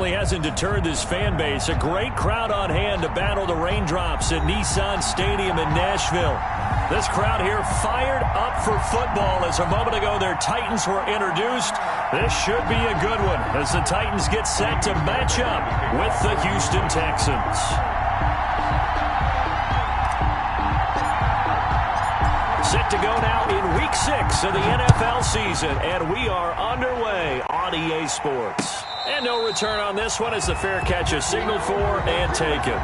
certainly hasn't deterred this fan base. A great crowd on hand to battle the raindrops at Nissan Stadium in Nashville. This crowd here fired up for football as a moment ago their Titans were introduced. This should be a good one as the Titans get set to match up with the Houston Texans. Set to go now in Week 6 of the NFL season, and we are underway on EA Sports. And no return on this one as the fair catch is signaled for and taken.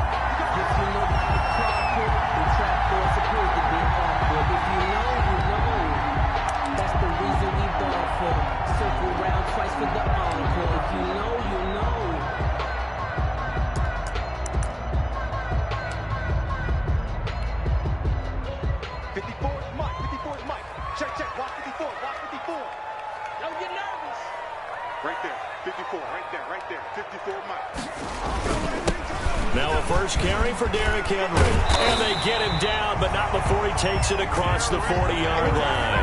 Now a first carry for Derrick Henry. And they get him down, but not before he takes it across the 40-yard line.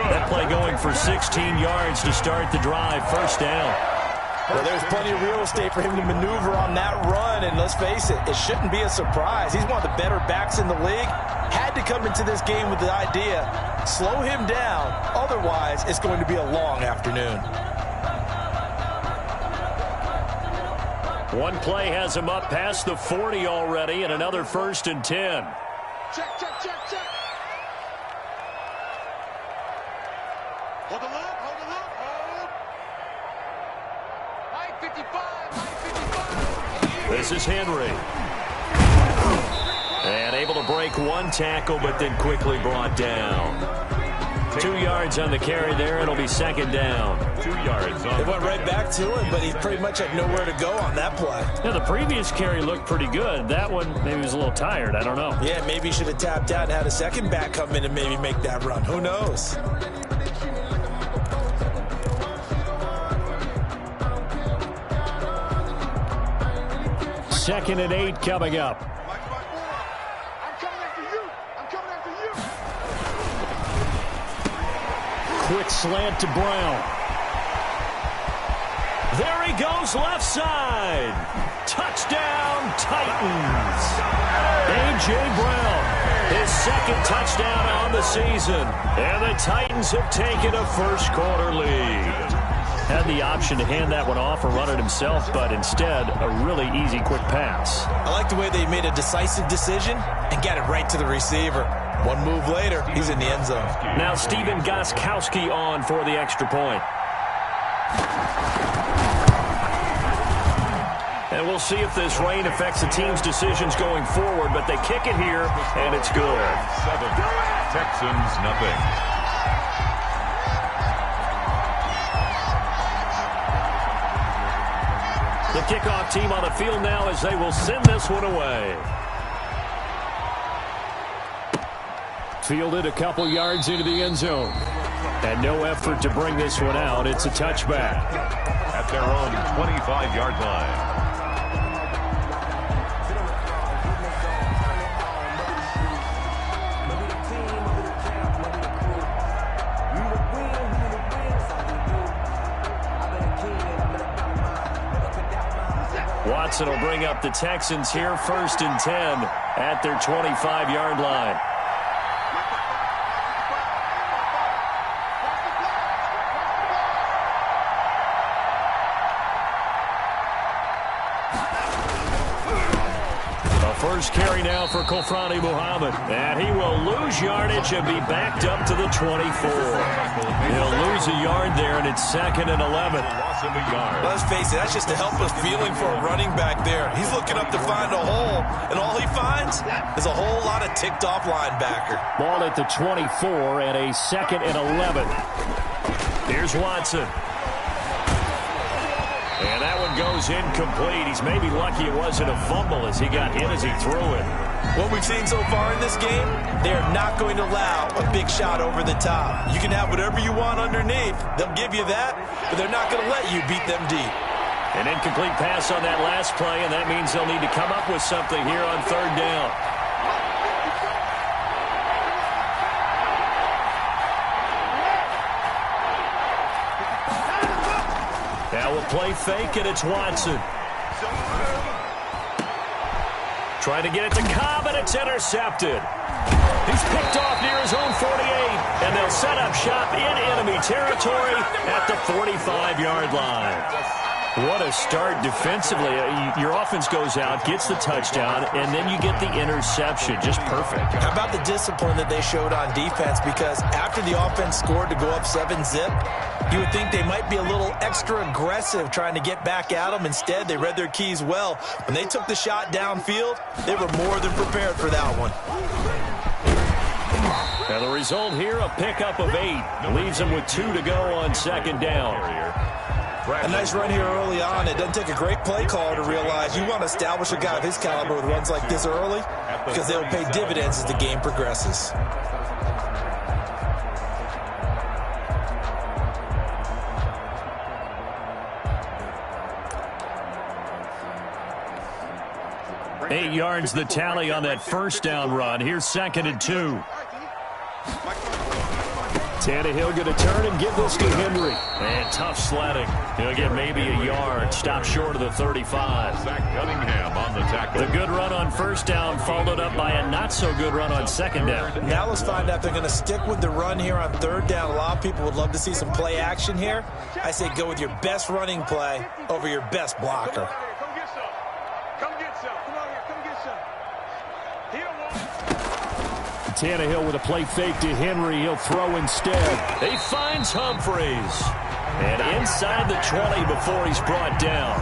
That play going for 16 yards to start the drive. First down. Well, there's plenty of real estate for him to maneuver on that run, and let's face it, it shouldn't be a surprise. He's one of the better backs in the league. Had to come into this game with the idea, slow him down, otherwise it's going to be a long afternoon. One play has him up past the 40 already, and another 1st and 10. Check. Hold the loop. Mike 55. This is Henry. And able to break one tackle, but then quickly brought down. 2 yards on the carry there. It'll be second down. 2 yards. They went right back to him, but he pretty much had nowhere to go on that play. Yeah, the previous carry looked pretty good. That one, maybe he was a little tired. I don't know. Yeah, maybe he should have tapped out and had a second back come in and maybe make that run. Who knows? Second and 8 coming up. Quick slant to Brown. There he goes, left side. Touchdown, Titans. A.J. Brown, his second touchdown on the season. And the Titans have taken a first-quarter lead. Had the option to hand that one off or run it himself, but instead, a really easy, quick pass. I like the way they made a decisive decision and got it right to the receiver. One move later, he's in the end zone. Now Steven Gostkowski on for the extra point. And we'll see if this rain affects the team's decisions going forward, but they kick it here, and it's good. 7, Texans, nothing. The kickoff team on the field now as they will send this one away. Fielded a couple yards into the end zone. And no effort to bring this one out. It's a touchback. At their own 25-yard line. Watson will bring up the Texans here, 1st and 10 at their 25-yard line. First carry now for Kofrani Muhammad. And he will lose yardage and be backed up to the 24. He'll lose a yard there, and it's 2nd and 11. Let's face it, that's just a helpless feeling for a running back there. He's looking up to find a hole, and all he finds is a whole lot of ticked-off linebacker. Ball at the 24 and a 2nd and 11. Here's Watson. And that one goes incomplete. He's maybe lucky it wasn't a fumble as he got hit as he threw it. What we've seen so far in this game, they are not going to allow a big shot over the top. You can have whatever you want underneath. They'll give you that, but they're not going to let you beat them deep. An incomplete pass on that last play, and that means they'll need to come up with something here on 3rd down. play fake, and it's Watson. Trying to get it to Cobb, and it's intercepted. He's picked off near his own 48, and they'll set up shop in enemy territory at the 45-yard line. What a start defensively. Your offense goes out, gets the touchdown, and then you get the interception. Just perfect. How about the discipline that they showed on defense? Because after the offense scored to go up 7-zip, you would think they might be a little extra aggressive trying to get back at them. Instead, they read their keys well. When they took the shot downfield, they were more than prepared for that one. And the result here, a pickup of 8. Leaves them with 2 to go on second down. A nice run here early on. It doesn't take a great play caller to realize you want to establish a guy of his caliber with runs like this early because they'll pay dividends as the game progresses. Eight yards the tally on that first down run. Here's 2nd and 2. Tannehill going to turn and give this to Henry. And tough sledding. He'll get maybe a yard. Stop short of the 35. Zach Cunningham on the tackle. The good run on first down followed up by a not-so-good run on second down. Now let's find out if they're going to stick with the run here on third down. A lot of people would love to see some play action here. I say go with your best running play over your best blocker. Tannehill with a play fake to Henry. He'll throw instead. He finds Humphreys. And inside the 20 before he's brought down.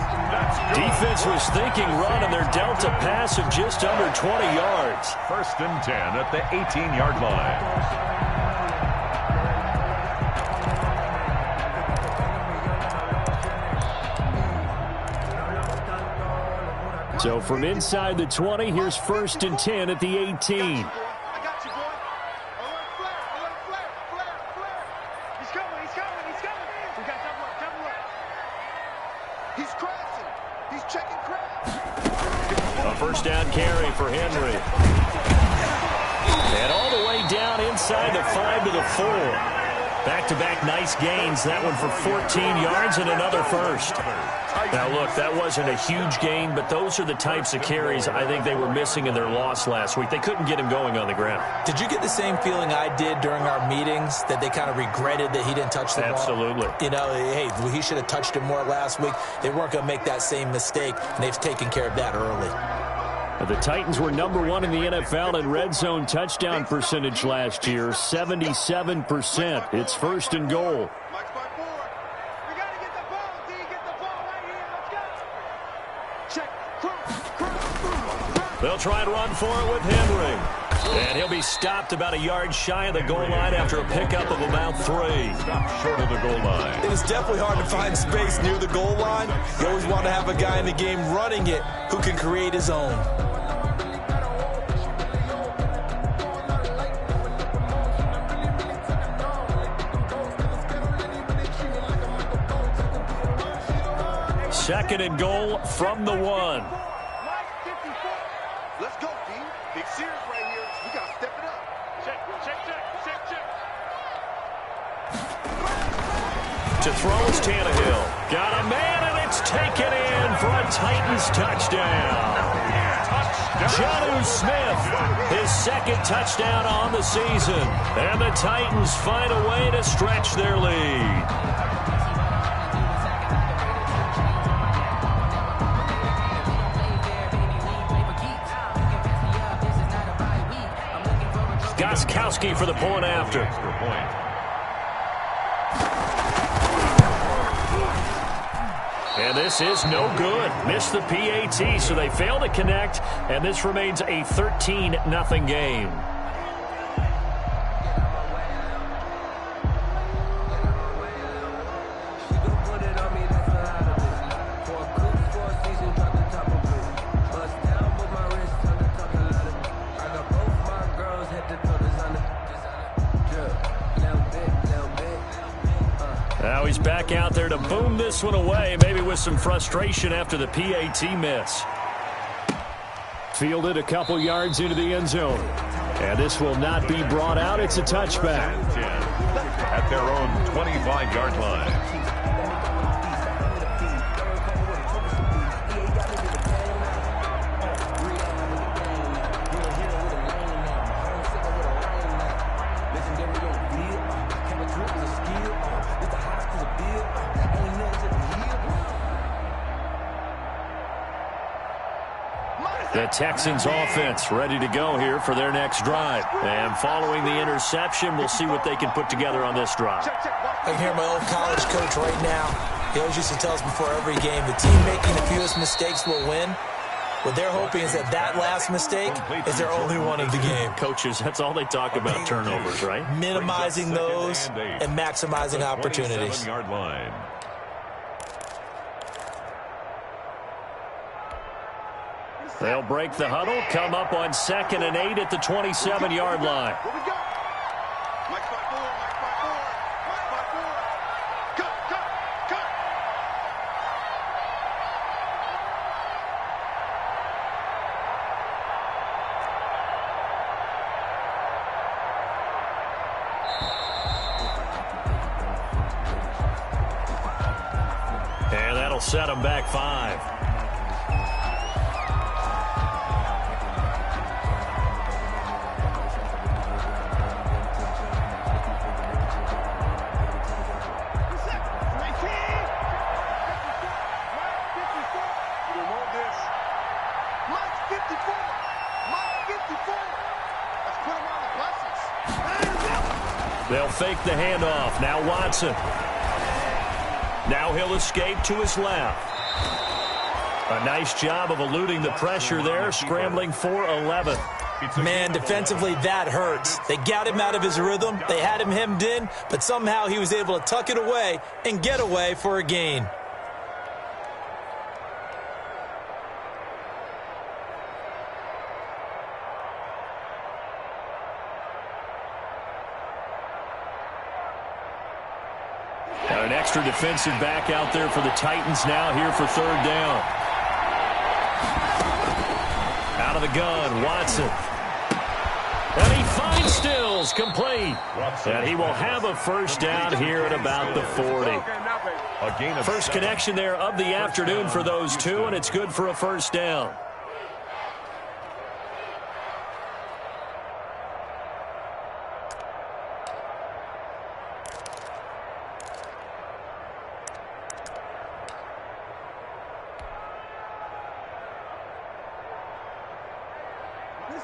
Defense was thinking run, and they're dealt a pass of just under 20 yards. 1st and 10 at the 18-yard line. So from inside the 20, here's 1st and 10 at the 18. First down carry for Henry. And all the way down inside the 5 to the 4. Back-to-back nice gains. That one for 14 yards and another first. Now, look, that wasn't a huge gain, but those are the types of carries I think they were missing in their loss last week. They couldn't get him going on the ground. Did you get the same feeling I did during our meetings, that they kind of regretted that he didn't touch the ball? Absolutely. You know, hey, he should have touched it more last week. They weren't going to make that same mistake, and they've taken care of that early. The Titans were #1 in the NFL in red zone touchdown percentage last year, 77%. It's 1st and goal. They'll try and run for it with Henry. And he'll be stopped about a yard shy of the goal line after a pickup of about 3. Stop short of the goal line. It is definitely hard to find space near the goal line. You always want to have a guy in the game running it who can create his own. Second and goal from the 1. Let's go, D. Big series right here. We got to step it up. Check. To throw is Tannehill. Got a man, and it's taken in for a Titans touchdown. Jonnu Smith, his 2nd touchdown on the season. And the Titans find a way to stretch their lead. Goskowski for the point after. And this is no good. Missed the PAT, so they fail to connect, and this remains a 13-0 game. Now he's back out there to boom this one away, maybe with some frustration after the PAT miss. Fielded a couple yards into the end zone. And this will not be brought out. It's a touchback. At their own 25-yard line. The Texans offense ready to go here for their next drive. And following the interception, we'll see what they can put together on this drive. I can hear my old college coach right now. He always used to tell us before every game, the team making the fewest mistakes will win. What they're hoping is that that last mistake is their only one of the game. Coaches, that's all they talk about, turnovers, right? Minimizing those and maximizing opportunities. They'll break the huddle, come up on 2nd and 8 at the 27-yard line. Here we go. Mike 5-4, Mike 5-4, Mike 5-4. Cut, cut, cut. And that'll set them back 5. They'll fake the handoff. Now Watson. Now he'll escape to his left. A nice job of eluding the pressure there, scrambling for 11. Man, defensively, that hurts. They got him out of his rhythm. They had him hemmed in, but somehow he was able to tuck it away and get away for a gain. An extra defensive back out there for the Titans now here for 3rd down. Out of the gun, Watson. And he finds Stills, complete. And he will have a first down here at about the 40. First connection there of the afternoon for those two, and it's good for a first down.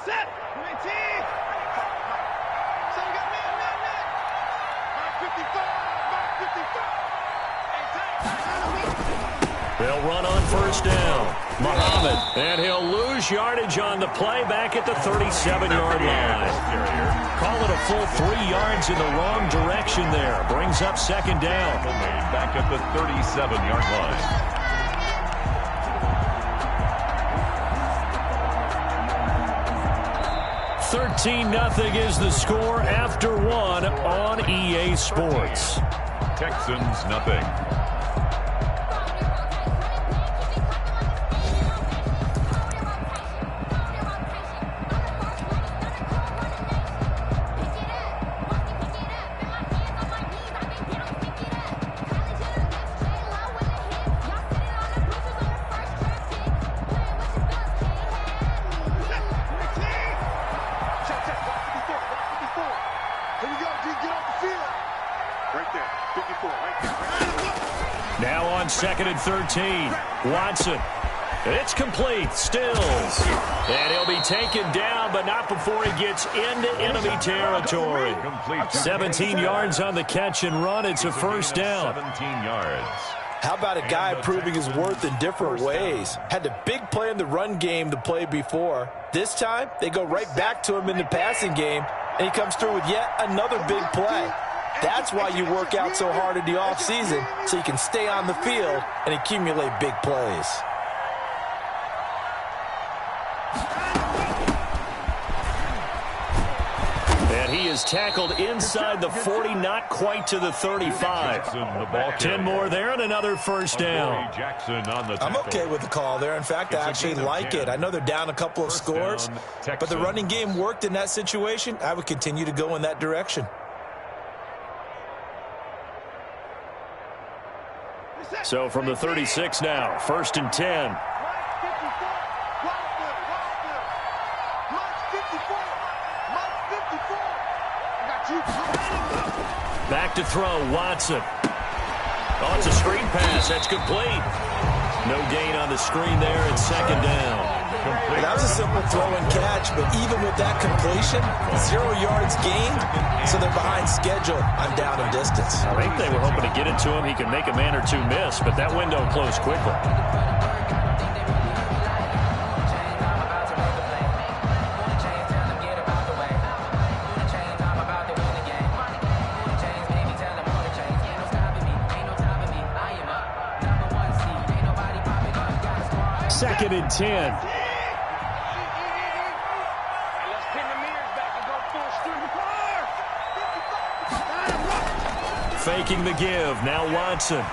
Set. 19. So we got man. Mark 55. They'll run on first down. Muhammad, and he'll lose yardage on the play back at the 37-yard line. Call it a full 3 yards in the wrong direction there. Brings up 2nd down. Back at the 37-yard line. 13-0 is the score after 1 on EA Sports. Texans nothing. Now on 2nd and 13. Watson. It's complete. Stills. And he'll be taken down, but not before he gets into enemy territory. 17 yards on the catch and run. It's a first down. 17 yards. How about a guy proving his worth in different ways? Had a big play in the run game the play before. This time, they go right back to him in the passing game, and he comes through with yet another big play. That's why you work out so hard in the offseason, so you can stay on the field and accumulate big plays. And he is tackled inside the 40, not quite to the 35. 10 more there and another first down. I'm okay with the call there. In fact, I actually like it. I know they're down a couple of scores, but the running game worked in that situation. I would continue to go in that direction. So from the 36 now, 1st and 10. Back to throw, Watson. Oh, it's a screen pass. That's complete. No gain on the screen there. It's 2nd down. Well, that was a simple throw and catch, but even with that completion, 0 yards gained, so they're behind schedule on down and distance. I think they were hoping to get it to him. He could make a man or two miss, but that window closed quickly. Second and 10. Faking the give. Now Watson.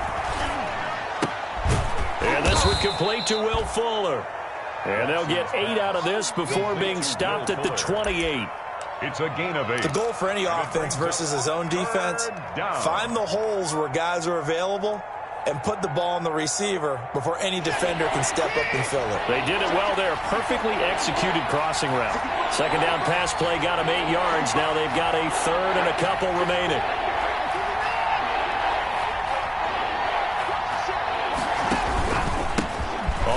And this would complete to Will Fuller. And they'll get 8 out of this before being stopped at the 28. It's a gain of 8. The goal for any offense versus his own defense, find the holes where guys are available and put the ball on the receiver before any defender can step up and fill it. They did it well there. Perfectly executed crossing route. Second down pass play got them 8 yards. Now they've got a third and a couple remaining.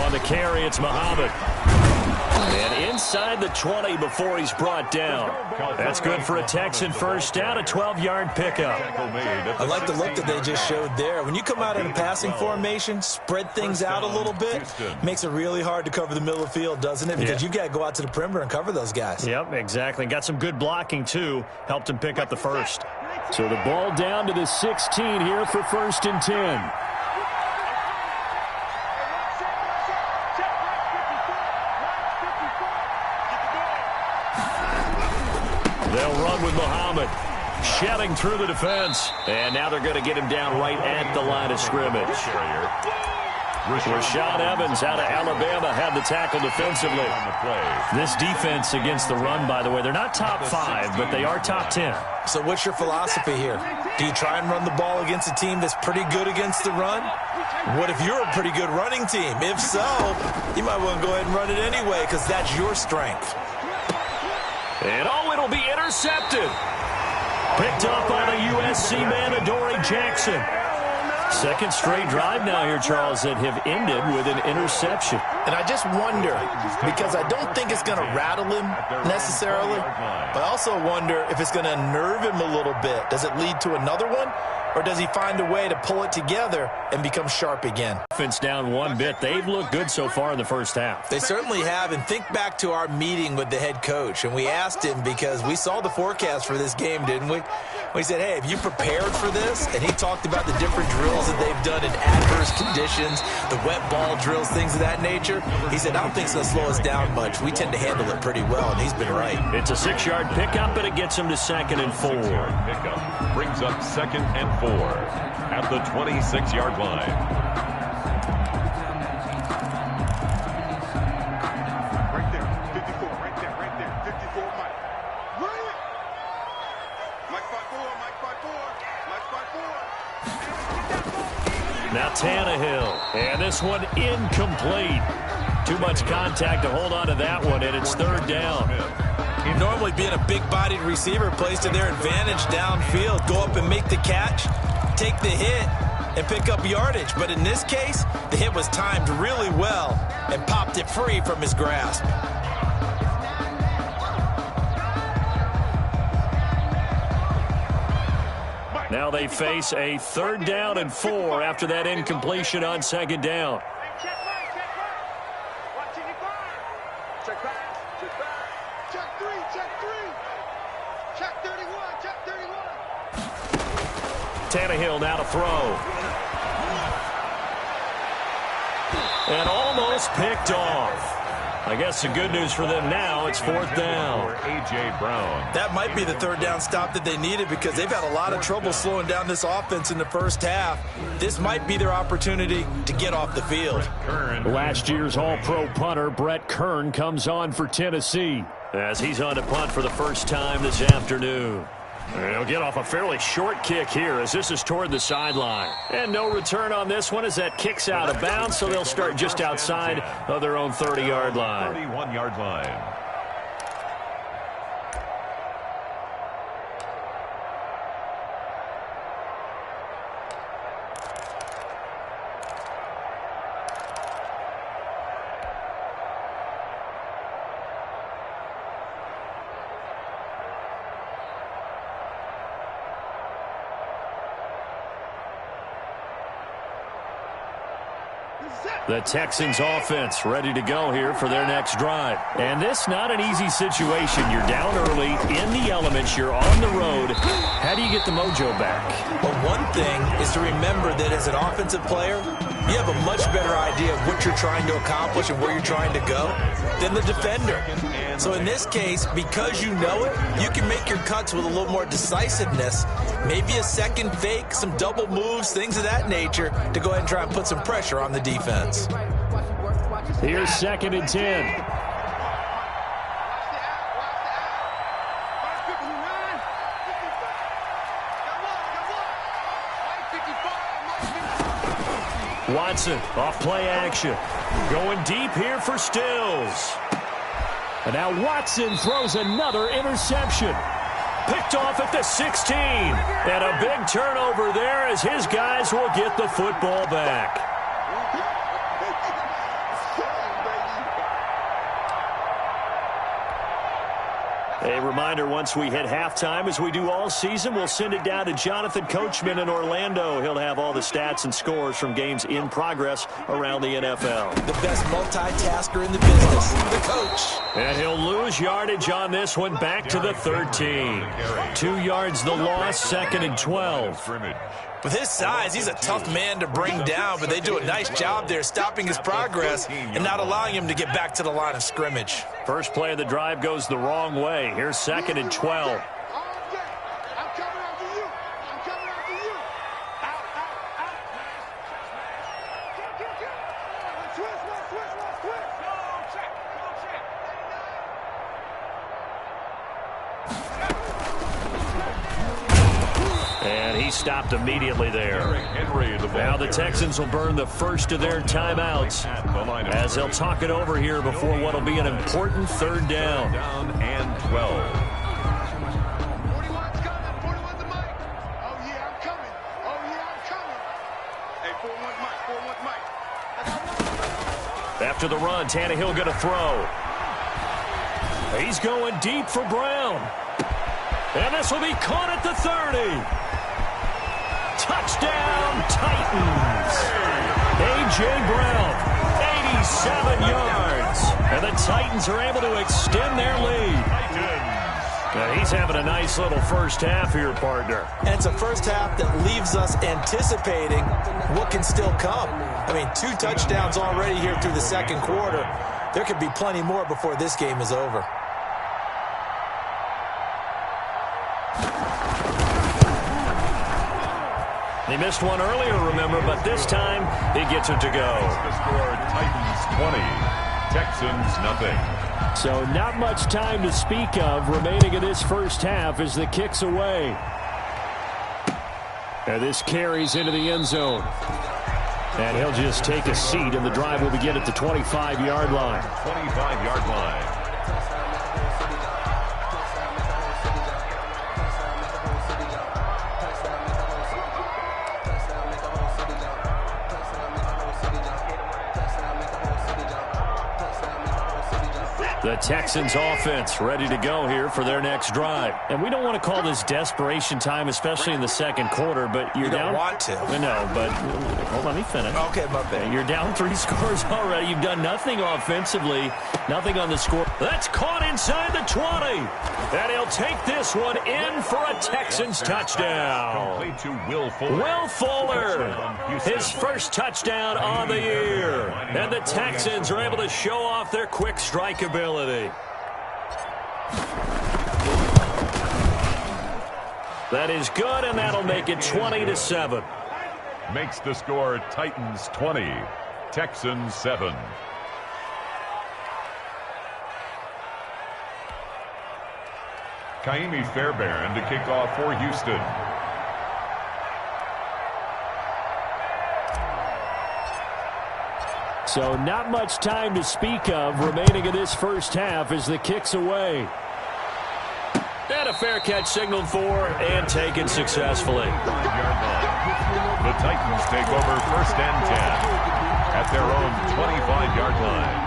On the carry, it's Muhammad. And inside the 20 before he's brought down. That's good for a Texan first down, a 12-yard pickup. I like the look that they just showed there. When you come out in a passing formation, spread things out a little bit, makes it really hard to cover the middle of the field, doesn't it? Because you've got to go out to the perimeter and cover those guys. Yep, exactly. Got some good blocking, too. Helped him pick up the first. So the ball down to the 16 here for first and 10. They'll run with Muhammad, shedding through the defense. And now they're going to get him down right at the line of scrimmage. Rashaan Evans out of Alabama had the tackle defensively. This defense against the run, by the way, they're not top 5, but they are top 10. So what's your philosophy here? Do you try and run the ball against a team that's pretty good against the run? What if you're a pretty good running team? If so, you might want to go ahead and run it anyway because that's your strength. And it'll be intercepted. Picked up by the USC man, Adoree Jackson. Second straight drive now here, Charles, that have ended with an interception. And I just wonder, because I don't think it's going to rattle him necessarily, but I also wonder if it's going to unnerve him a little bit. Does it lead to another one? Or does he find a way to pull it together and become sharp again? Offense down one bit. They've looked good so far in the first half. They certainly have. And think back to our meeting with the head coach. And we asked him because we saw the forecast for this game, didn't we? We said, hey, have you prepared for this? And he talked about the different drills that they've done in adverse conditions, the wet ball drills, things of that nature. He said, I don't think it's going to slow us down much. We tend to handle it pretty well, and he's been right. It's a 6-yard pickup, and it gets him to 2nd and 4. Pickup brings up 2nd and 4 at the 26-yard line. Right there, 54, right there, 54, Mike. Run it! Mike 5-4, Mike 5-4, Mike 5-4. Now Tannehill, and this one incomplete. Too much contact to hold on to that one, and it's 3rd down. Normally being a big-bodied receiver plays to their advantage downfield. Go up and make the catch, take the hit, and pick up yardage. But in this case, the hit was timed really well and popped it free from his grasp. Now they face a 3rd down and 4 after that incompletion on 2nd down. Tannehill now to throw. And almost picked off. I guess the good news for them now, it's 4th down. A.J. Brown. That might be the 3rd down stop that they needed because they've had a lot of trouble slowing down this offense in the first half. This might be their opportunity to get off the field. Last year's All-Pro punter Brett Kern comes on for Tennessee as he's on to punt for the first time this afternoon. And he'll get off a fairly short kick here as this is toward the sideline. And no return on this one as that kick's out of bounds, so they'll start just outside of their own 30-yard line. 31-yard line. The Texans offense ready to go here for their next drive. And this not an easy situation. You're down early, in the elements, you're on the road. How do you get the mojo back? Well, one thing is to remember that as an offensive player, you have a much better idea of what you're trying to accomplish and where you're trying to go than the defender. So in this case, because you know it, you can make your cuts with a little more decisiveness. Maybe a second fake, some double moves, things of that nature to go ahead and try and put some pressure on the defense. Here's 2nd and 10. Watson off play action. Going deep here for Stills. And now Watson throws another interception. Picked off at the 16. And a big turnover there as his guys will get the football back. A reminder, once we hit halftime, as we do all season, we'll send it down to Jonathan Coachman in Orlando. He'll have all the stats and scores from games in progress around the NFL. The best multitasker in the business, the coach. And he'll lose yardage on this one, back to the 13. 2 yards the loss, 2nd and 12. With his size, he's a tough man to bring down, but they do a nice job there stopping his progress and not allowing him to get back to the line of scrimmage. First play of the drive goes the wrong way. Here's 2nd and 12. Stopped immediately there. Now the Texans will burn the first of their timeouts as they'll talk it over here before what will be an important 3rd down. And 12. 41's coming. 41's the mic. Oh, yeah, I'm coming. Oh, yeah, I'm coming. Hey, 41's mic. 41's mic. After the run, Tannehill going to throw. He's going deep for Brown. And this will be caught at the 30. Touchdown, Titans. A.J. Brown, 87 yards. And the Titans are able to extend their lead. And he's having a nice little first half here, partner. And it's a first half that leaves us anticipating what can still come. I mean, 2 touchdowns already here through the 2nd quarter. There could be plenty more before this game is over. They missed one earlier, remember, but this time he gets it to go. The score, Titans 20, Texans nothing. So not much time to speak of remaining in this first half as the kick's away. And this carries into the end zone. And he'll just take a seat, and the drive will begin at the 25-yard line. 25-yard line. The Texans offense ready to go here for their next drive. And we don't want to call this desperation time, especially in the 2nd quarter, but you're down. You don't want to. No, but hold on, let me finish. Okay, my bad. You're down 3 scores already. You've done nothing offensively, nothing on the score. That's caught inside the 20. And he'll take this one in for a Texans touchdown. Complete to Will Fuller. Will Fuller, his first touchdown on the year. And the Texans are able to show off their quick strike ability. That is good, and that'll make it 20-7. Makes the score Titans 20, Texans 7. Kaimi Fairbairn to kick off for Houston. So not much time to speak of remaining in this first half as the kick's away. And a fair catch signaled for and taken successfully. The Titans take over 1st and 10 at their own 25-yard line.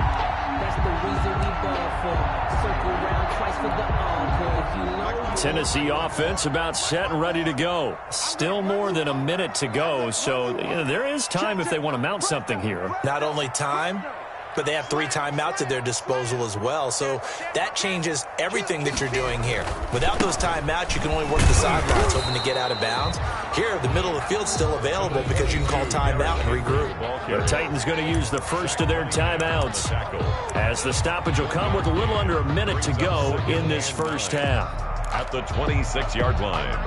That's the reason we ball for. Circle round twice Tennessee offense about set and ready to go. Still more than a minute to go, so there is time if they want to mount something here. Not only time, but they have 3 timeouts at their disposal as well, so that changes everything that you're doing here. Without those timeouts, you can only work the sidelines, hoping to get out of bounds. Here, the middle of the field's still available because you can call timeout and regroup. The Titans going to use the first of their timeouts, as the stoppage will come with a little under a minute to go in this first half. At the 26-yard line.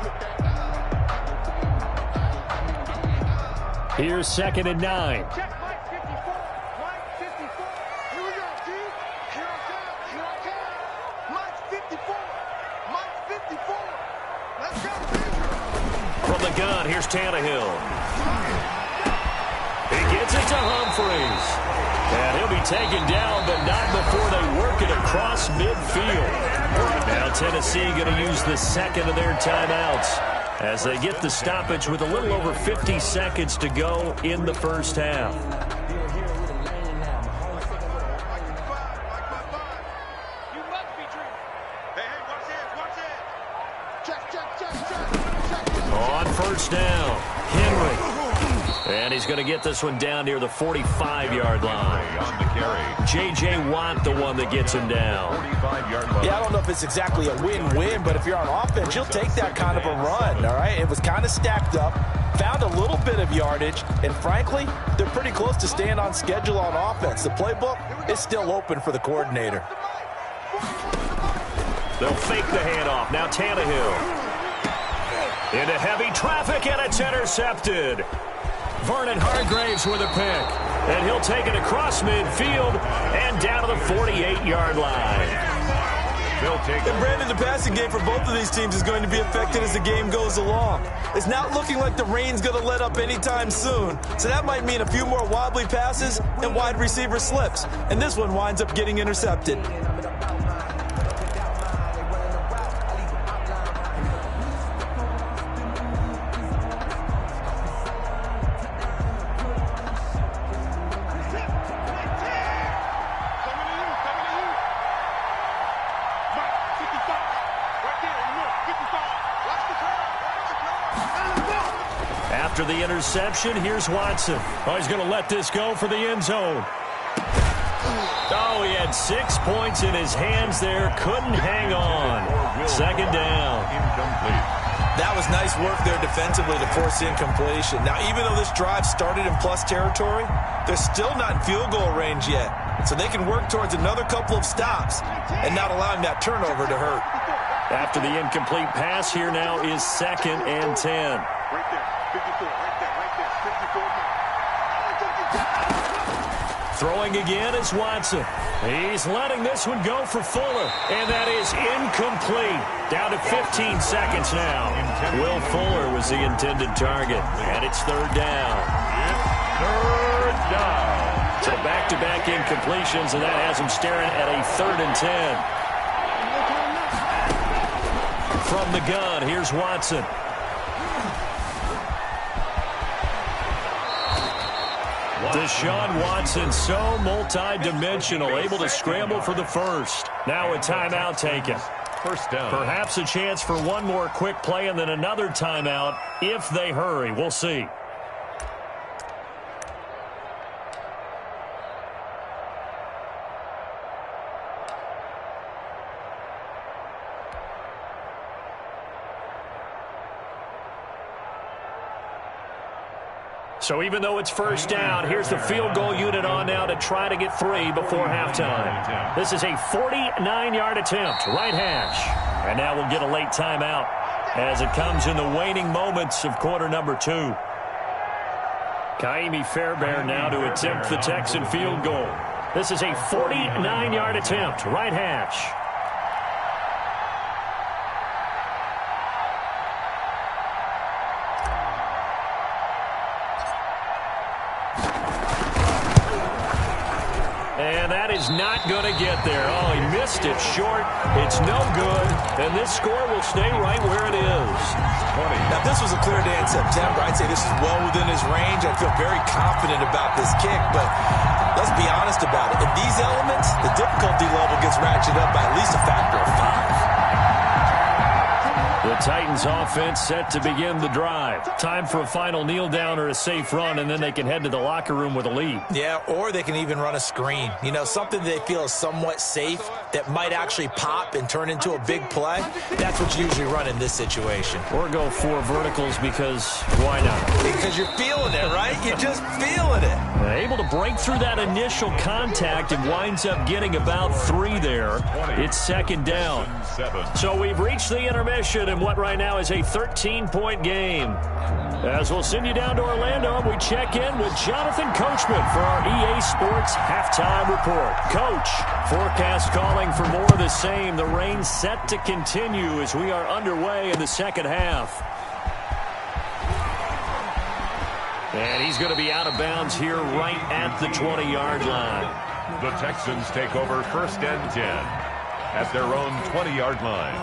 Here's 2nd and 9. From the gun, here's Tannehill. He gets it to Humphreys. And he'll be taken down, but not before they work it across midfield. Now Tennessee going to use the second of their timeouts as they get the stoppage with a little over 50 seconds to go in the first half. On first down, Henry. And he's going to get this one down near the 45-yard line. On the carry. J.J. Watt, the one that gets him down. 45-yard line. Yeah, I don't know if it's exactly a win-win, but if you're on offense, you'll take that kind of a run, all right? It was kind of stacked up, found a little bit of yardage, and frankly, they're pretty close to staying on schedule on offense. The playbook is still open for the coordinator. They'll fake the handoff. Now Tannehill. Into heavy traffic, and it's intercepted. Vernon Hargreaves with a pick. And he'll take it across midfield and down to the 48-yard line. And Brandon, the passing game for both of these teams is going to be affected as the game goes along. It's not looking like the rain's going to let up anytime soon. So that might mean a few more wobbly passes and wide receiver slips. And this one winds up getting intercepted. After the interception, here's Watson. Oh, he's going to let this go for the end zone. Oh, he had 6 points in his hands there. Couldn't hang on. 2nd down. Incomplete. That was nice work there defensively to force incompletion. Now, even though this drive started in plus territory, they're still not in field goal range yet. So they can work towards another couple of stops and not allowing that turnover to hurt. After the incomplete pass, here now is 2nd and 10. Right there, 54, right there, 54. Throwing again is Watson. He's letting this one go for Fuller, and that is incomplete. Down to 15 seconds now. Will Fuller was the intended target, and it's 3rd down. Third down. So back-to-back incompletions, and that has him staring at a 3rd and 10. From the gun, here's Watson. Deshaun Watson, so multi-dimensional, able to scramble for the first. Now a timeout taken. First down. Perhaps a chance for one more quick play and then another timeout if they hurry. We'll see. So even though it's first down, here's the field goal unit on now to try to get 3 before halftime. This is a 49-yard attempt, right hash. And now we'll get a late timeout as it comes in the waning moments of quarter number 2. Kaimi Fairbairn now to attempt the Texan field goal. This is a 49-yard attempt, right hash. And that is not going to get there. Oh, he missed it short. It's no good. And this score will stay right where it is. 20. Now, if this was a clear day in September, I'd say this is well within his range. I feel very confident about this kick, but Let's be honest about it. In these elements, the difficulty level gets ratcheted up by at least a factor of 5. The Titans offense set to begin the drive. Time for a final kneel down or a safe run, and then they can head to the locker room with a lead. Yeah, or they can even run a screen. You know, something they feel is somewhat safe that might actually pop and turn into a big play. That's what you usually run in this situation. Or go 4 verticals because why not? Because you're feeling it, right? You're just feeling it. Able to break through that initial contact and winds up getting about 3 there. It's second down. So we've reached the intermission in what right now is a 13-point game. As we'll send you down to Orlando, we check in with Jonathan Coachman for our EA Sports Halftime Report. Coach, forecast calling for more of the same. The rain set to continue as we are underway in the second half. And he's going to be out of bounds here right at the 20-yard line. The Texans take over first and 10 at their own 20-yard line.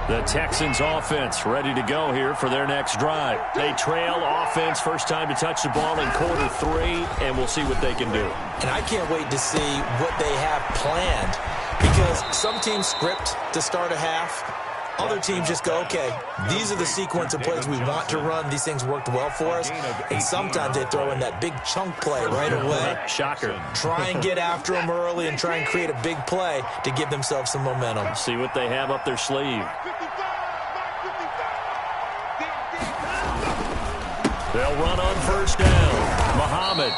The Texans offense ready to go here for their next drive. They trail offense, first time to touch the ball in quarter 3, and we'll see what they can do. And I can't wait to see what they have planned, because some teams script to start a half. Other teams just go, okay, these are the sequence of plays we want to run. These things worked well for us. And sometimes they throw in that big chunk play right away. Shocker. Try and get after them early and try and create a big play to give themselves some momentum. See what they have up their sleeve. They'll run on first down. Muhammad.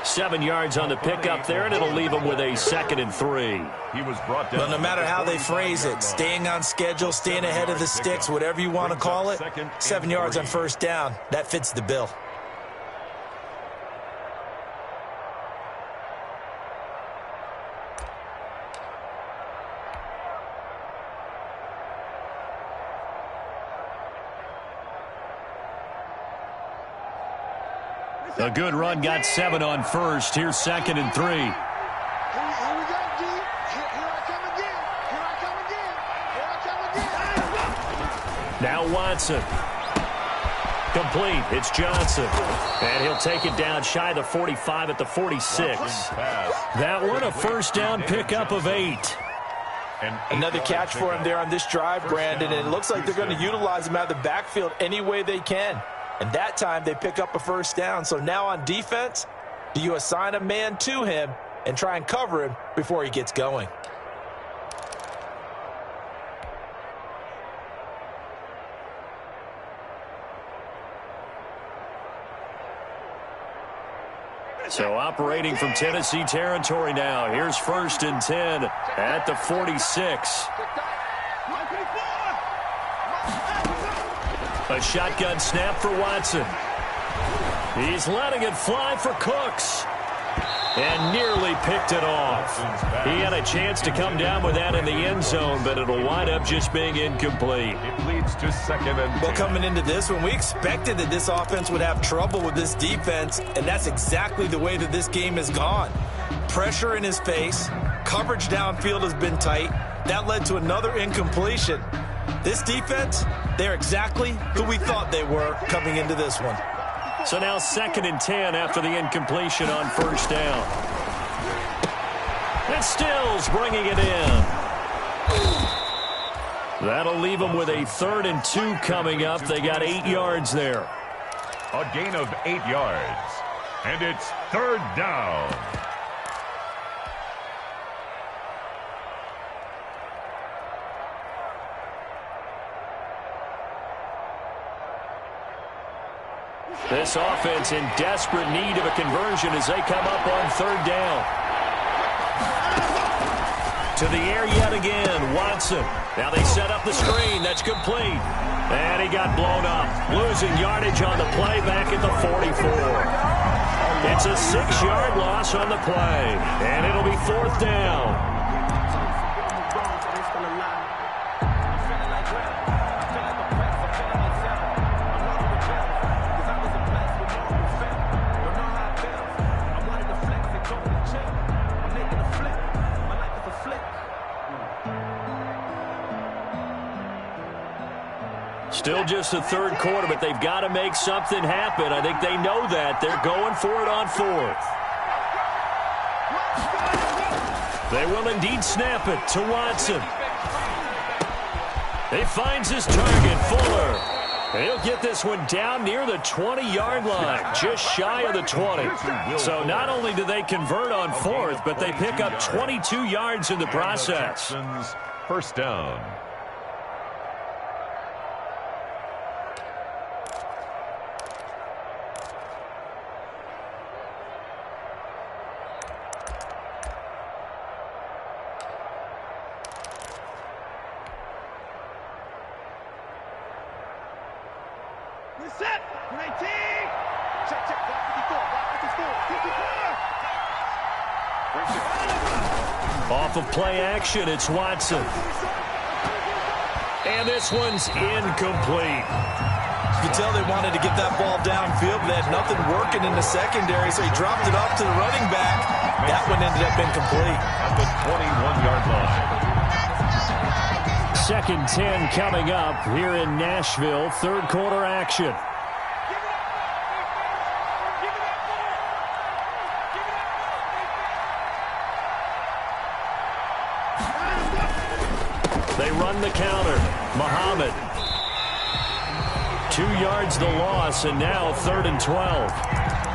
7 yards on the pickup there, and it'll leave them with a 2nd and 3. He was brought down. But no matter how they phrase it, staying on schedule, staying ahead of the sticks, whatever you want to call it, 7 yards on first down, that fits the bill. A good run, got 7 on first. Here's 2nd and 3. Here we go, D. Here I come again. Here I come again. Here I come again. Now Watson. Complete. It's Johnson. And he'll take it down shy of the 45 at the 46. That one a first down pickup of 8. Another catch for him there on this drive, Brandon, and it looks like they're going to utilize him out of the backfield any way they can. And that time they pick up a first down. So now on defense, do you assign a man to him and try and cover him before he gets going? So operating from Tennessee territory now. Here's 1st and 10 at the 46. A shotgun snap for Watson. He's letting it fly for Cooks. And nearly picked it off. He had a chance to come down with that in the end zone, but it'll wind up just being incomplete. It leads to 2nd and 10. Well, coming into this one, we expected that this offense would have trouble with this defense, and that's exactly the way that this game has gone. Pressure in his face. Coverage downfield has been tight. That led to another incompletion. This defense, they're exactly who we thought they were coming into this one. So now 2nd and 10 after the incompletion on first down. And Stills bringing it in. That'll leave them with a 3rd and 2 coming up. They got 8 yards there. A gain of 8 yards. And it's 3rd down. This offense in desperate need of a conversion as they come up on 3rd down. To the air yet again, Watson. Now they set up the screen. That's complete. And he got blown up. Losing yardage on the play back at the 44. It's a 6-yard loss on the play. And it'll be 4th down. Still just the third quarter, but they've got to make something happen. I think they know that. They're going for it on fourth. They will indeed snap it to Watson. He finds his target, Fuller. He'll get this one down near the 20-yard line, just shy of the 20. So not only do they convert on fourth, but they pick up 22 yards in the process. First down. Set. 19. Check. Block 54. Off of play action, it's Watson. And this one's incomplete. You can tell they wanted to get that ball downfield, but they had nothing working in the secondary, so he dropped it off to the running back. That one ended up incomplete. At the 21-yard line. Second 10 coming up here in Nashville. Third quarter action. They run the counter. Muhammad. 2 yards the loss, and now 3rd and 12.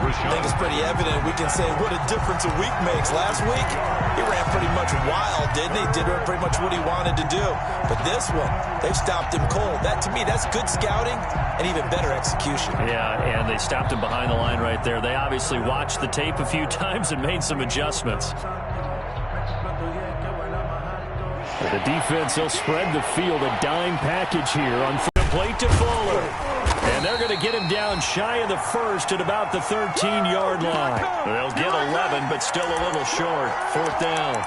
I think it's pretty evident. We can say what a difference a week makes. Last week, he ran pretty much wild, didn't he? Did pretty much what he wanted to do. But this one, they stopped him cold. That, to me, that's good scouting and even better execution. Yeah, and they stopped him behind the line right there. They obviously watched the tape a few times and made some adjustments. The defense, they'll spread the field, a dime package here on the plate to Fuller. And they're going to get him down shy of the first at about the 13-yard line. They'll get 11, but still a little short. 4th down.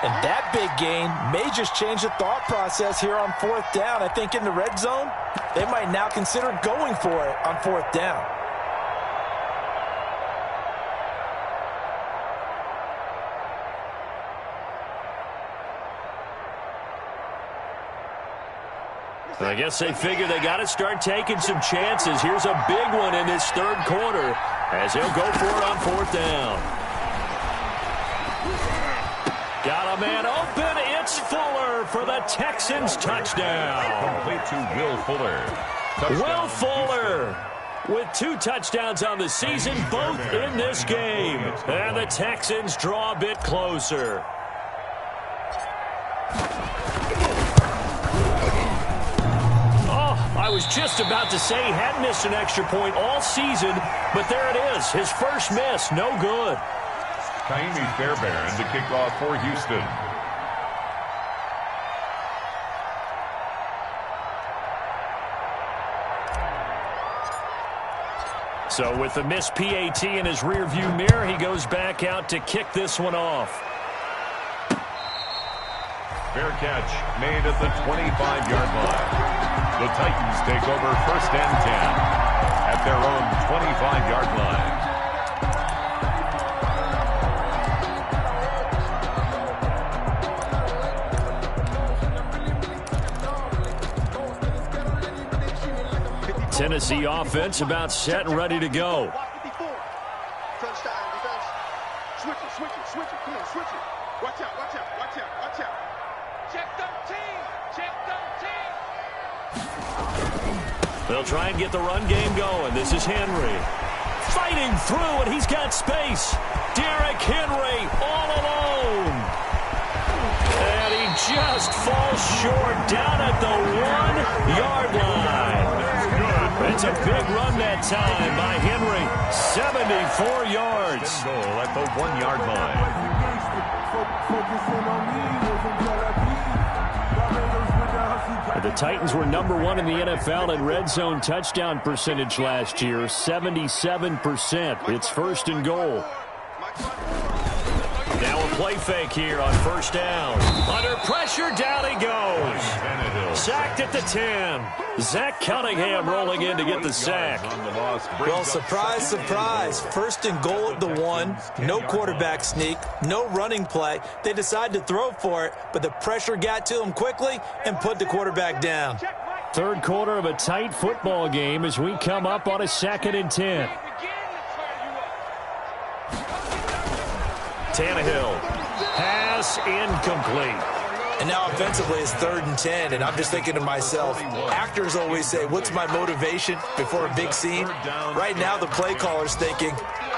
And that big gain may just change the thought process here on 4th down. I think in the red zone, they might now consider going for it on 4th down. I guess they figure they got to start taking some chances. Here's a big one in this third quarter as he'll go for it on 4th down. Got a man open. It's Fuller for the Texans touchdown. Complete to Will Fuller. Touchdown. Will Fuller with 2 touchdowns on the season, both in this game. And the Texans draw a bit closer. I was just about to say he hadn't missed an extra point all season, but there it is. His first miss, no good. Kaimi Fairbairn to kick off for Houston. So with the missed PAT in his rearview mirror, he goes back out to kick this one off. Fair catch made at the 25-yard line. The Titans take over 1st and 10 at their own 25-yard line. Tennessee offense about set and ready to go. Switch it. Come on, switch it. Watch out. Check them team. They'll try and get the run game going. This is Henry. Fighting through, and he's got space. Derrick Henry all alone. And he just falls short down at the 1-yard line. It's a big run that time by Henry. 74 yards. Goal at the 1-yard line. The Titans were #1 in the NFL in red zone touchdown percentage last year, 77%. It's 1st and goal. Now a play fake here on 1st down. Under pressure, down he goes. Sacked at the 10. Zach Cunningham rolling in to get the sack. Well, surprise, surprise. 1st and goal at the 1. No quarterback sneak. No running play. They decided to throw for it, but the pressure got to him quickly and put the quarterback down. Third quarter of a tight football game as we come up on a 2nd and 10. Tannehill. Pass incomplete. And now offensively it's 3rd and 10, and I'm just thinking to myself, actors always say, what's my motivation before a big scene? Right now the play caller's thinking,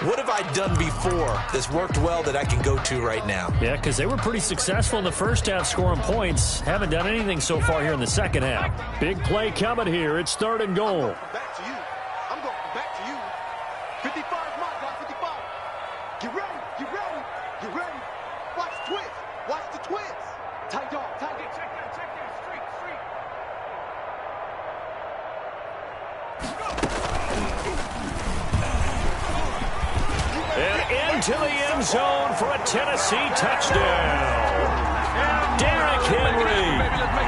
what have I done before that's worked well that I can go to right now? Yeah, because they were pretty successful in the first half scoring points. Haven't done anything so far here in the second half. Big play coming here. It's 3rd and goal. Back to you. I'm going back to you. 55, my guy, 55. Get ready, get ready, get ready. Watch the twist. Watch the twist. Tight dog, tight dog. Check that, street. And into the end zone for a Tennessee touchdown. Derrick Henry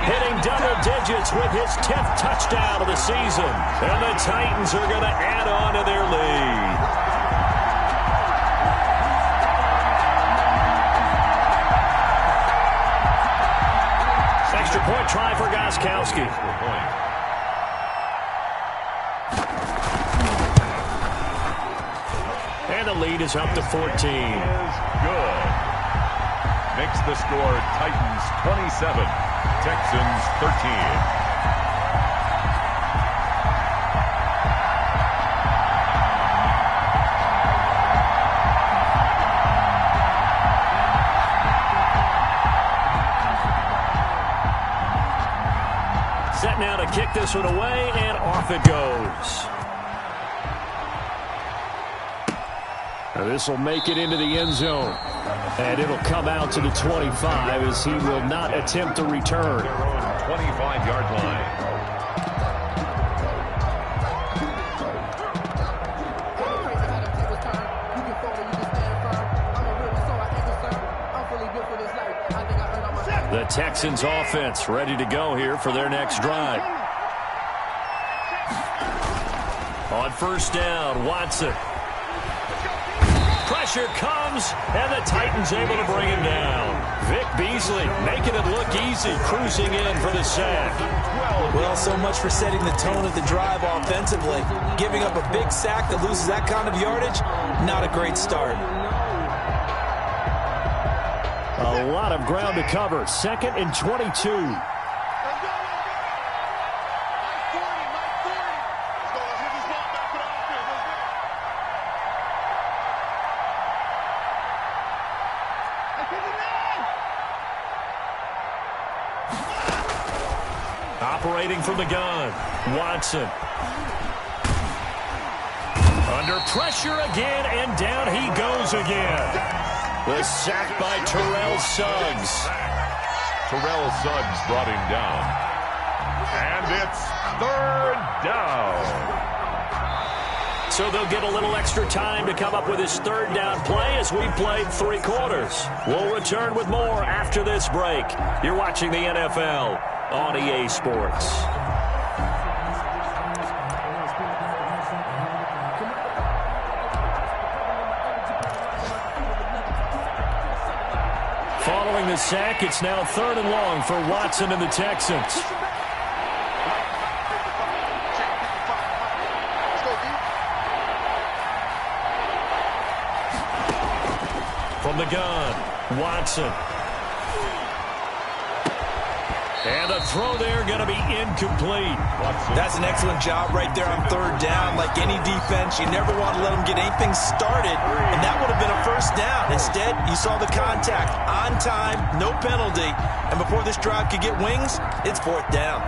hitting double digits with his 10th touchdown of the season. And the Titans are going to add on to their lead. Extra point try for Gostkowski. And the lead is up to 14. Good. Makes the score Titans 27, Texans 13. Set now to kick this one away, and off it goes. Now this will make it into the end zone. And it'll come out to the 25 as he will not attempt to return. Their own 25-yard line. The Texans offense ready to go here for their next drive. On 1st down, Watson. Pressure comes, and the Titans able to bring him down. Vic Beasley making it look easy, cruising in for the sack. Well, so much for setting the tone of the drive offensively. Giving up a big sack that loses that kind of yardage, not a great start. A lot of ground to cover. 2nd and 22. Operating from the gun, Watson. Under pressure again, and down he goes again. The sack by Terrell Suggs. Terrell Suggs brought him down. And it's 3rd down. So they'll get a little extra time to come up with his 3rd down play as we played 3 quarters. We'll return with more after this break. You're watching the NFL on EA Sports. Following the sack, it's now 3rd and long for Watson and the Texans. From the gun, Watson. And the throw there going to be incomplete. That's an excellent job right there on 3rd down. Like any defense, you never want to let them get anything started, and that would have been a 1st down. Instead, you saw the contact on time, no penalty, and before this drive could get wings, it's 4th down.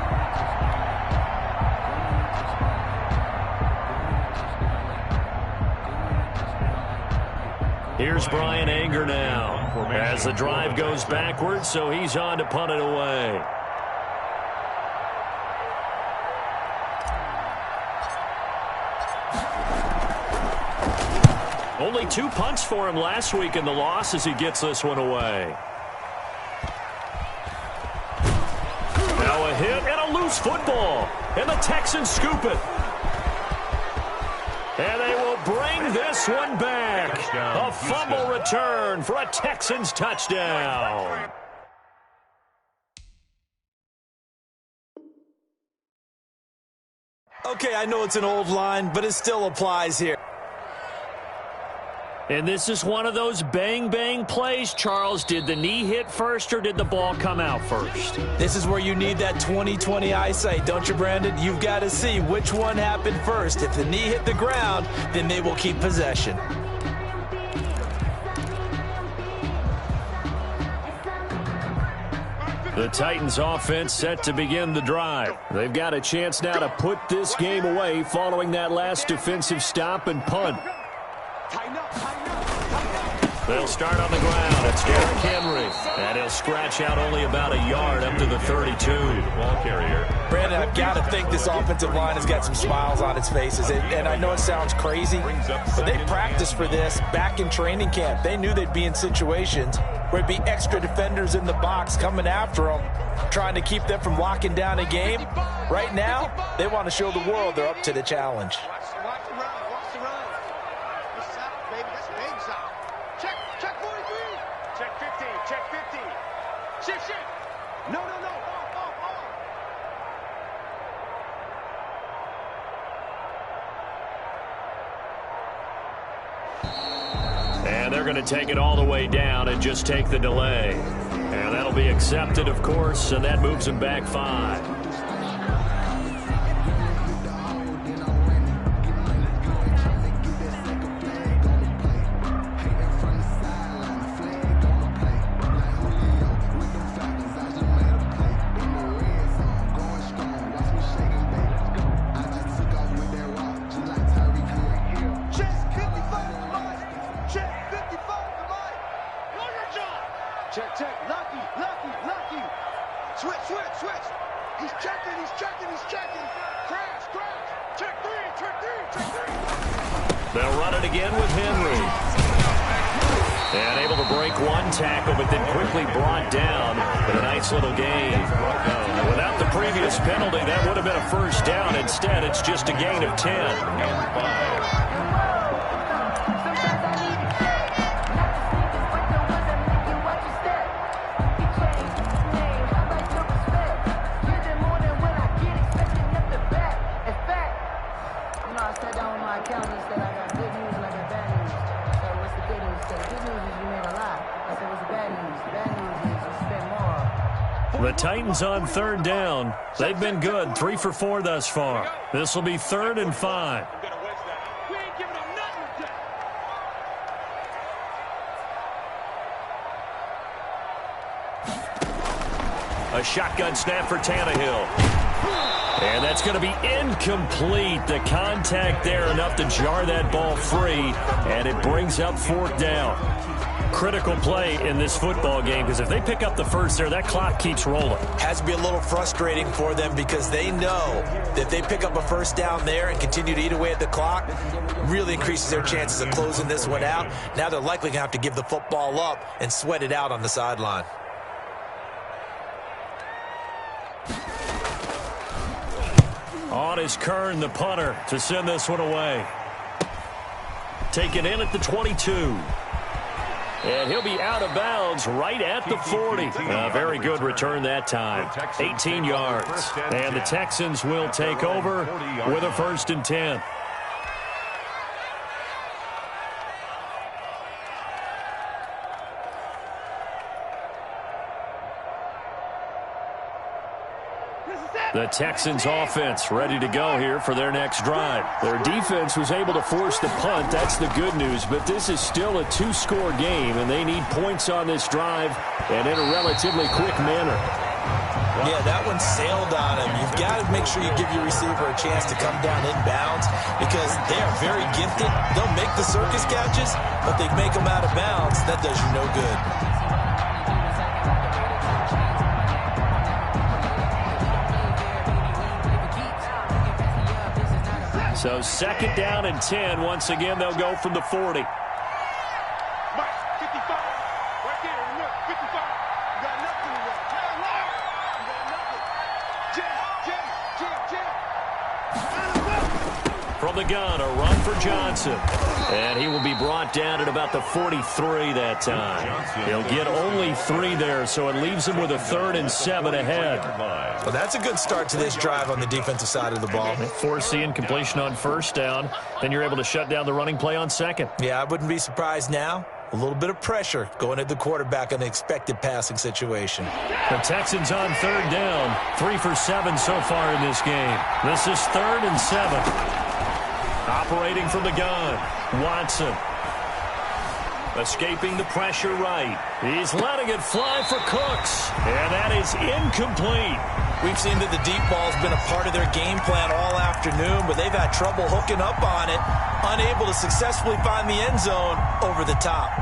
Here's Brian Anger now as the drive goes backwards, so he's on to punt it away. Only 2 punts for him last week in the loss as he gets this one away. Now a hit and a loose football, and the Texans scoop it. And they will bring this one back. A fumble return for a Texans touchdown. Okay, I know it's an old line, but it still applies here. And this is one of those bang-bang plays, Charles. Did the knee hit first or did the ball come out first? This is where you need that 20/20 eyesight, don't you, Brandon? You've got to see which one happened first. If the knee hit the ground, then they will keep possession. The Titans offense set to begin the drive. They've got a chance now to put this game away following that last defensive stop and punt. They'll start on the ground. It's Derrick Henry. And he'll scratch out only about a yard up to the 32. Ball carrier. Brandon, I've got to think this offensive line has got some smiles on its faces. And I know it sounds crazy, but they practiced for this back in training camp. They knew they'd be in situations where it'd be extra defenders in the box coming after them, trying to keep them from locking down a game. Right now, they want to show the world they're up to the challenge. And they're going to take it all the way down and just take the delay. And that'll be accepted, of course, and that moves them back 5. They'll run it again with Henry. And able to break one tackle, but then quickly brought down with a nice little gain. Without the previous penalty, that would have been a first down. Instead, it's just a gain of 10. And 5. The Titans on third down. They've been good, 3 for 4 thus far. This will be 3rd and 5. A shotgun snap for Tannehill. And that's going to be incomplete. The contact there enough to jar that ball free, and it brings up 4th down. Critical play in this football game, because if they pick up the first there, that clock keeps rolling. Has to be a little frustrating for them because they know that if they pick up a first down there and continue to eat away at the clock, really increases their chances of closing this one out. Now they're likely going to have to give the football up and sweat it out on the sideline. On is Kern, the punter, to send this one away. Taken in at the 22. And he'll be out of bounds right at the 40. A very good return that time. 18 yards. And the Texans will take over with a 1st and 10. The Texans offense ready to go here for their next drive. Their defense was able to force the punt. That's the good news. But this is still a 2-score game, and they need points on this drive and in a relatively quick manner. Yeah, that one sailed on him. You've got to make sure you give your receiver a chance to come down inbounds because they are very gifted. They'll make the circus catches, but they make them out of bounds. That does you no good. So 2nd down and 10. Once again, they'll go from the 40. Mike, 55. Right there, look, 55. You got nothing to work. You got nothing. Jam. From From the gun, a run for Johnson. And he will be brought down at about the 43 that time. He'll get only 3 there, so it leaves him with a 3rd and 7 ahead. Well, that's a good start to this drive on the defensive side of the ball. Forcing incompletion on 1st down. Then you're able to shut down the running play on 2nd. Yeah, I wouldn't be surprised now. A little bit of pressure going at the quarterback in an expected passing situation. The Texans on 3rd down. 3 for 7 so far in this game. This is 3rd and 7. Operating from the gun, Watson. Escaping the pressure right. He's letting it fly for Cooks. And that is incomplete. We've seen that the deep ball's been a part of their game plan all afternoon, but they've had trouble hooking up on it, unable to successfully find the end zone over the top.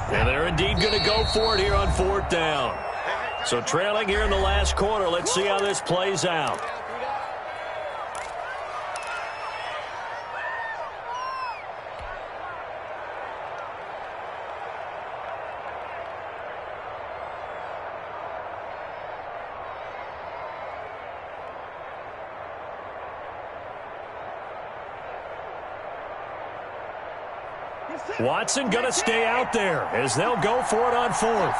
And they're indeed going to go for it here on 4th down. So trailing here in the last quarter. Let's see how this plays out. Watson going to stay out there as they'll go for it on 4th.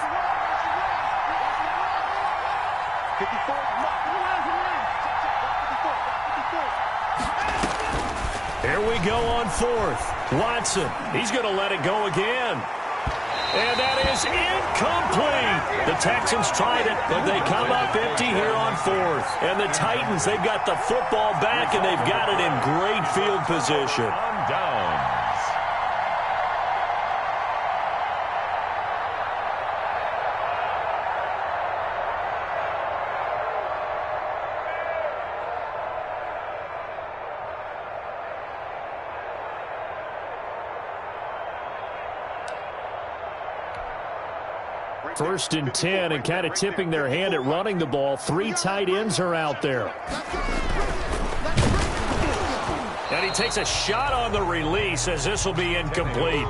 Here we go on 4th. Watson, he's going to let it go again. And that is incomplete. The Texans tried it, but they come up empty here on 4th. And the Titans, they've got the football back, and they've got it in great field position. Down. First and 10, and kind of tipping their hand at running the ball. 3 tight ends are out there. And he takes a shot on the release as this will be incomplete.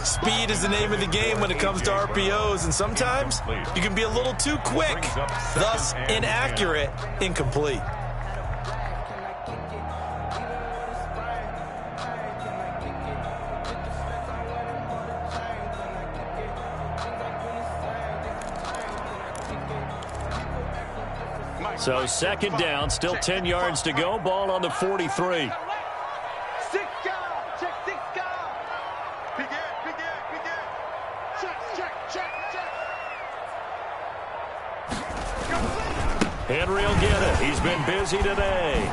Speed is the name of the game when it comes to RPOs, and sometimes you can be a little too quick, thus inaccurate, incomplete. So 2nd down, still 10 yards to go. Ball on the 43. 6 guard, check 6 guard. Begin. Check. Henry will get it. He's been busy today.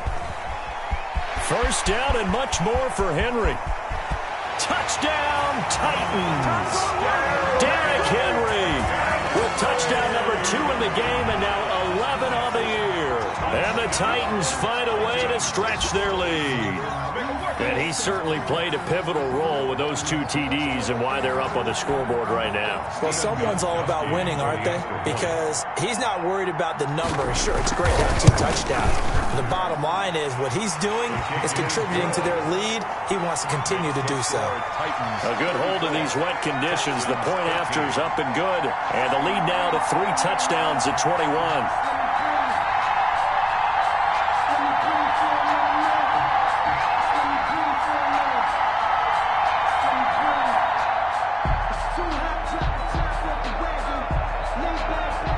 1st down and much more for Henry. Touchdown, Titans. Derrick Henry with touchdown number 2 in the game and now 11 on the year. And the Titans find a way to stretch their lead. And he certainly played a pivotal role with those 2 TDs and why they're up on the scoreboard right now. Well, someone's all about winning, aren't they? Because he's not worried about the number. Sure, it's great to have 2 touchdowns. The bottom line is what he's doing is contributing to their lead. He wants to continue to do so. A good hold in these wet conditions. The point after is up and good. And the lead now to 3 touchdowns at 21.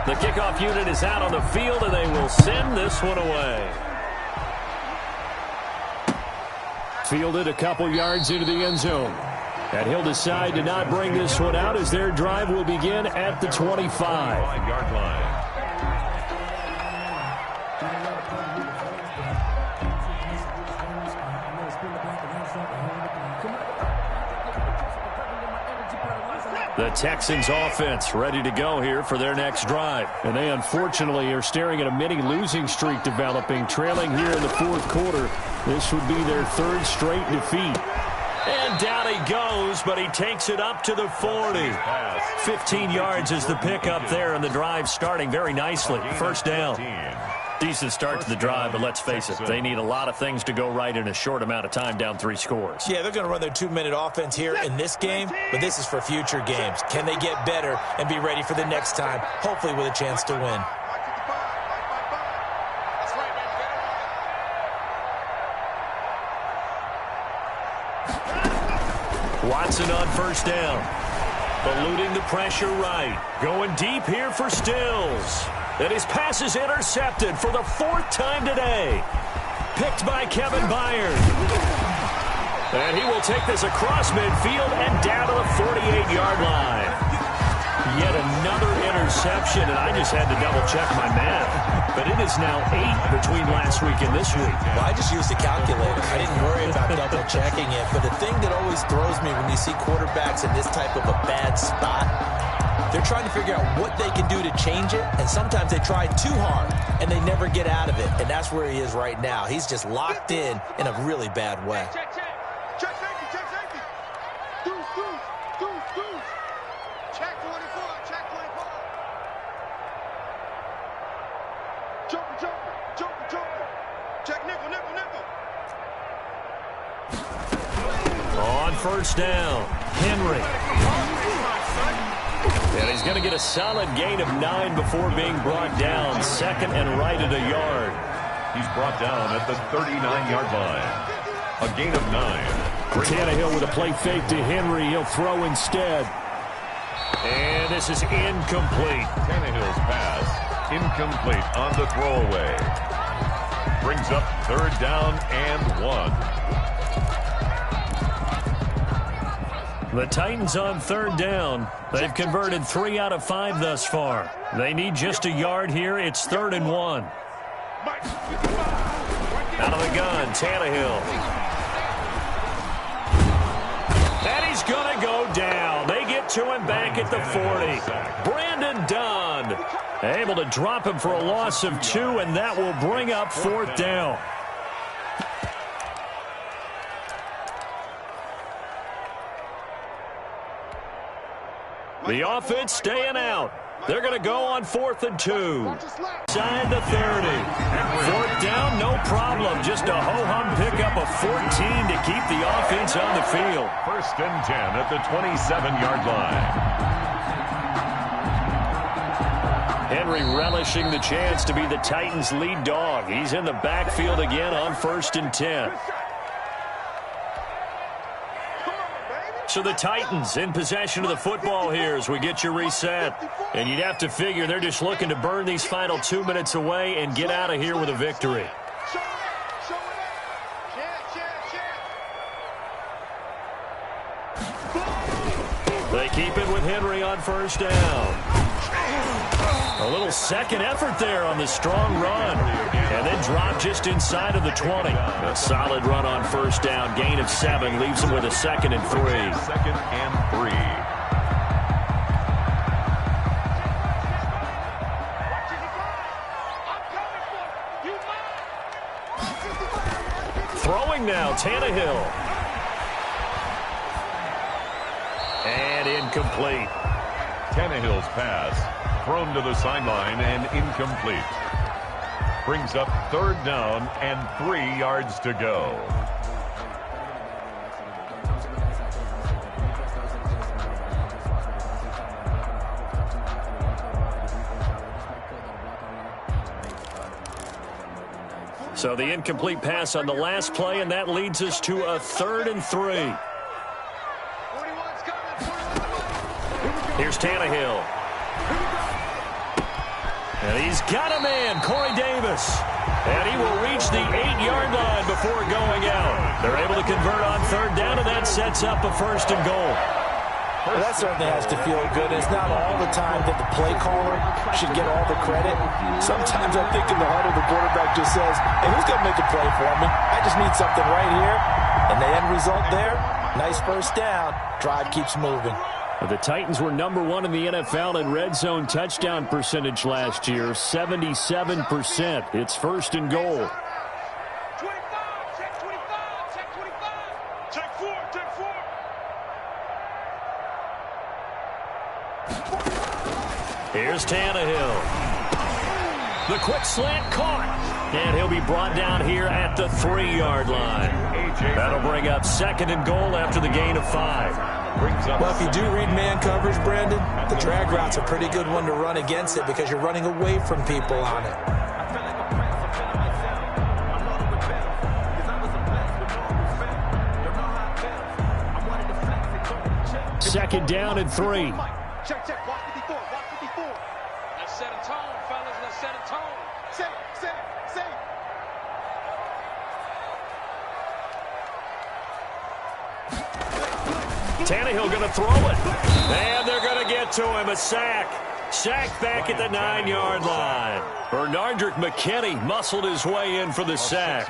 The kickoff unit is out on the field, and they will send this one away. Fielded a couple yards into the end zone. And he'll decide to not bring this one out as their drive will begin at the 25-yard line. The Texans offense ready to go here for their next drive. And they unfortunately are staring at a mini losing streak developing, trailing here in the fourth quarter. This would be their third straight defeat. And down he goes, but he takes it up to the 40. 15 yards is the pickup there, and the drive starting very nicely. First down. Decent start to the drive, but let's face it, they need a lot of things to go right in a short amount of time, down 3 scores. Yeah, they're going to run their 2-minute offense here in this game, but this is for future games. Can they get better and be ready for the next time, hopefully with a chance to win? Watson on first down. Eluding the pressure right. Going deep here for Stills. And his pass is intercepted for the 4th time today. Picked by Kevin Byard. And he will take this across midfield and down to the 48-yard line. Yet another interception, and I just had to double-check my math. But it is now 8 between last week and this week. Well, I just used a calculator. I didn't worry about double-checking it. But the thing that always throws me when you see quarterbacks in this type of a bad spot, they're trying to figure out what they can do to change it, and sometimes they try too hard, and they never get out of it. And that's where he is right now. He's just locked in a really bad way. Check safety, check safety. Deuce. Check 24, check 24. Jumper. Check nickel. On first down, Henry. And he's going to get a solid gain of 9 before being brought down. 2nd and right at a yard. He's brought down at the 39-yard line. A gain of 9. Tannehill with a play fake to Henry. He'll throw instead. And this is incomplete. Tannehill's pass incomplete on the throwaway. Brings up 3rd down and 1. The Titans on 3rd down. They've converted 3 out of 5 thus far. They need just a yard here. It's 3rd and 1. Out of the gun, Tannehill. And he's going to go down. They get to him back at the 40. Brandon Dunn able to drop him for a loss of 2, and that will bring up 4th down. The offense staying out. They're going to go on 4th and 2. Side the 30. 4th down, no problem. Just a ho-hum pickup of 14 to keep the offense on the field. 1st and 10 at the 27-yard line. Henry relishing the chance to be the Titans' lead dog. He's in the backfield again on 1st and 10. So the Titans in possession of the football here as we get you reset. And you'd have to figure they're just looking to burn these final 2 minutes away and get out of here with a victory. They keep it with Henry on 1st down. A little second effort there on the strong run. And then drop just inside of the 20. A solid run on 1st down. Gain of 7 leaves him with a 2nd and 3. 2nd and 3. Throwing now, Tannehill. And incomplete. Tannehill's pass thrown to the sideline and incomplete. Brings up 3rd down and 3 yards to go. So the incomplete pass on the last play, and that leads us to a 3rd and 3. Here's Tannehill. And he's got a man, Corey Davis. And he will reach the 8-yard line before going out. They're able to convert on 3rd down, and that sets up a 1st and goal. Well, that certainly has to feel good. It's not all the time that the play caller should get all the credit. Sometimes I think in the huddle, the quarterback just says, hey, who's going to make a play for me? I just need something right here. And the end result there, nice 1st down. Drive keeps moving. The Titans were #1 in the NFL in red zone touchdown percentage last year, 77%. It's 1st and goal. 25, check 25, check 25. Check 4, check 4. Here's Tannehill. The quick slant caught. And he'll be brought down here at the 3-yard line. That'll bring up 2nd and goal after the gain of 5. Well, if you do read man coverage, Brandon, the drag route's a pretty good one to run against it because you're running away from people on it. 2nd down and 3. Check, check, watch 54, watch 54. Let's set a tone, fellas, let's set a tone. Say, say, say. Tannehill going to throw it. And they're going to get to him. A sack. Sacked back at the 9-yard line. Bernardrick McKinney muscled his way in for the sack.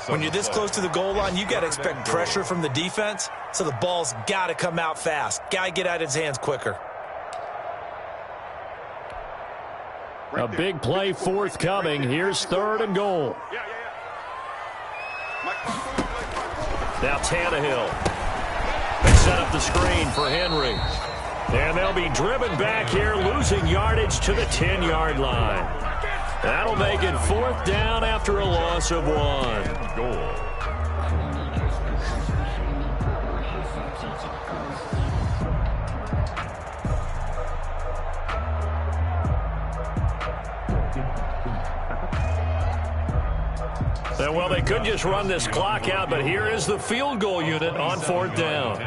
When you're this close to the goal line, you got to expect pressure from the defense, so the ball's got to come out fast. Got to get out of his hands quicker. A big play forthcoming. Here's 3rd and goal. Now Tannehill. They set up the screen for Henry. And they'll be driven back here, losing yardage to the 10-yard line. That'll make it 4th down after a loss of 1. Goal. Well, they could just run this clock out, but here is the field goal unit on 4th down.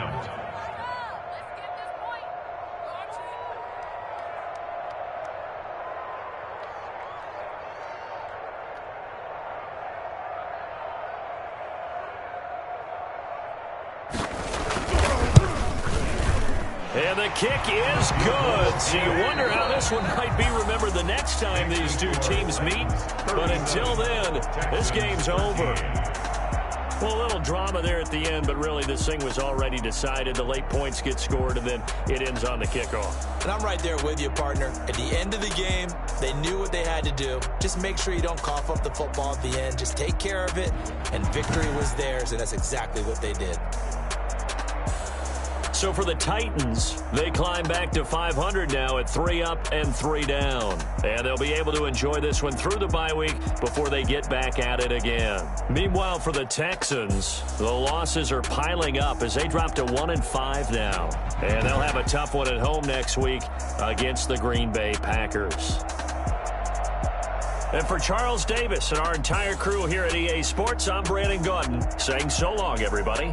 And the kick is good. So you wonder how this one might be remembered the next time these two teams meet. But until then, this game's over. Well, a little drama there at the end, but really this thing was already decided. The late points get scored, and then it ends on the kickoff. And I'm right there with you, partner. At the end of the game, they knew what they had to do. Just make sure you don't cough up the football at the end. Just take care of it, and victory was theirs, and that's exactly what they did. So for the Titans, they climb back to 500 now at 3 up and 3 down. And they'll be able to enjoy this one through the bye week before they get back at it again. Meanwhile, for the Texans, the losses are piling up as they drop to 1-5 now. And they'll have a tough one at home next week against the Green Bay Packers. And for Charles Davis and our entire crew here at EA Sports, I'm Brandon Gaudin saying so long, everybody.